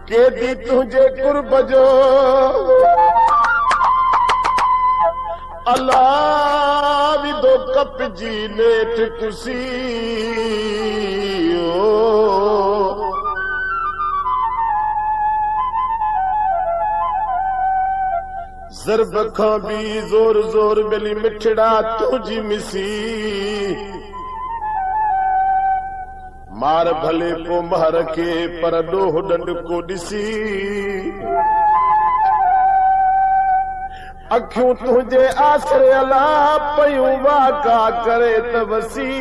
केदी तुझे कुर्ब जो अल्लाह विदो कप जी नेठ कुसी ज़रब खां भी ज़ोर ज़ोर बेली मिठड़ा तुझी मिसी मार भले को मार के पर डोह डंड को ॾिसी अखियूं तुझे आसरे अला पयूं वाका करे त वसी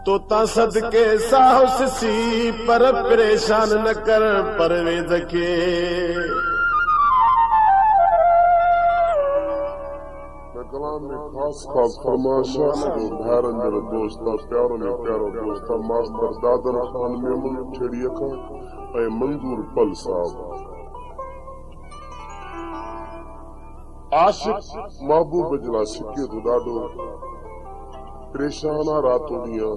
तो ता सदके साहस सी पर परेशान न कर परवेज़ के कलाम में खास खास फरमाशा जो भाइरन जो दोस्ता प्यारो में प्यारो दोस्ता मास्टर दादर खान मेमन छेड़िया खां ऐं मंजूर पल साहब आशिक महबूब जला सिके तो ॾाढो परेशान आहे रातो ॾींहुं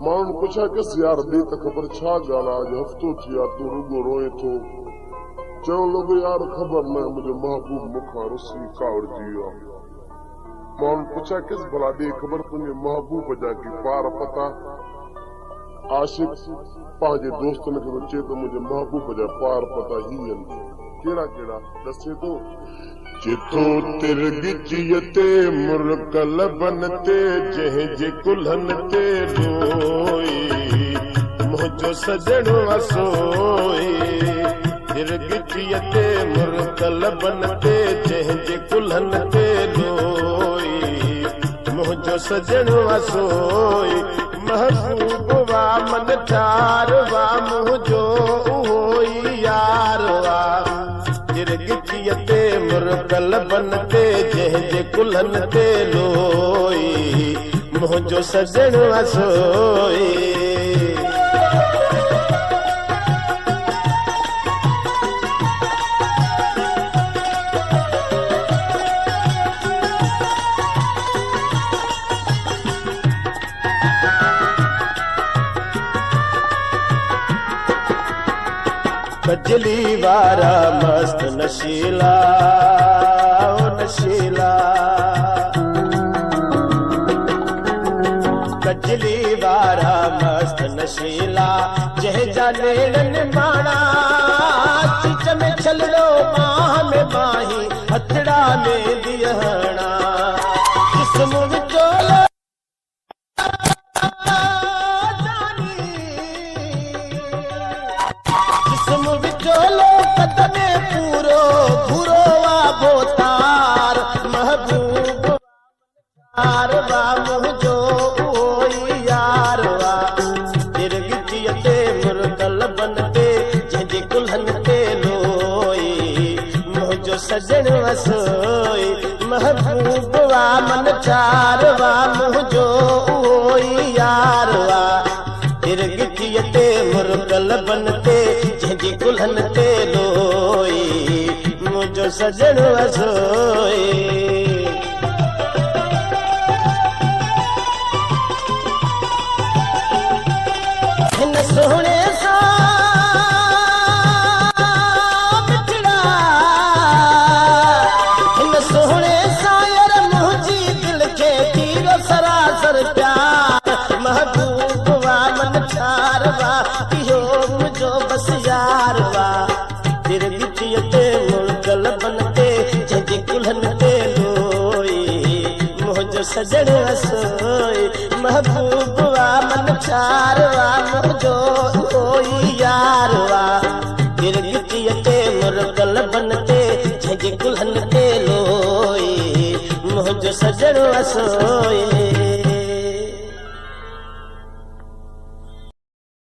माण्हुनि पुछा कस यार दे त ख़बर छा ॻाल्हि आहे अॼु हफ़्तो थी आहे तूं रुॻो रोए थो चवण लॻो यार ख़बर न मुंहिंजो महबूब मूंखां रुसी कावड़जी वियो आहे माण्हुनि पुछा किस भला ॾे ख़बर तुंहिंजे महबूब जा की पार पता आशिक पंहिंजे दोस्तनि खे चए थो मुंहिंजे महबूब जा पार पता ही आहिनि कहिड़ा कहिड़ा ॾसे थो चितो तिरगिचीअ ते मुरकल बन ते जंहिंजे कुल्हनि ते रोई मुंहिंजो सजणो असोई तिरगिचीअ ते मुरकल बन ते जंहिंजे कुल्हनि ते रोई मुंहिंजो सजणो असोई महबूब वा मन ठार वा मुंहिंजो उहो ई यार वा तिरगिचीअ ते मुरकल बन ते जंहिंजे कुल्हनि ते लोई मुंहिंजो सजणो असोई कजली वारा मस्त नशीला ओ नशीला कजली वारा मस्त नशीला जंहिंजा नेड़नि माणा चिच में छलड़ो माह में माही हथड़ा में दियहणा जिस्म विचोलो विचोलो कदमे पूरो भूरो वा बोतार महबूब यार वा मुंहिंजो उहो यार वा तिरगिचीअ ते मुरकल बन ते जंहिंजे कुल्हनि ते लोई मुंहिंजो सजणो असोई महबूब वा मन चार वा मुंहिंजो उहो यार वा तिरगिचीअ ते मुरकल बन ते जंहिंजे कुल्हनि ते लोई मुंहिंजो सजणो असोई हिन सोहणे सां मिठड़ा हिन सोहणे सां यार मुंहिंजी दिलि खे थी सरासर प्यार महबूब वा मन ठार वा इहो मुंहिंजो बस यार वा तिरगिचीअ ते मुरकल बन ते जंहिंजे कुल्हनि ते लोई मुंहिंजो सजणो असोई महबूब वा मन ठार वा मुंहिंजो उहो यार वा तिरगिचीअ ते मुरकल बन ते जंहिंजे कुल्हनि ते लोई मुंहिंजो सजणो असोई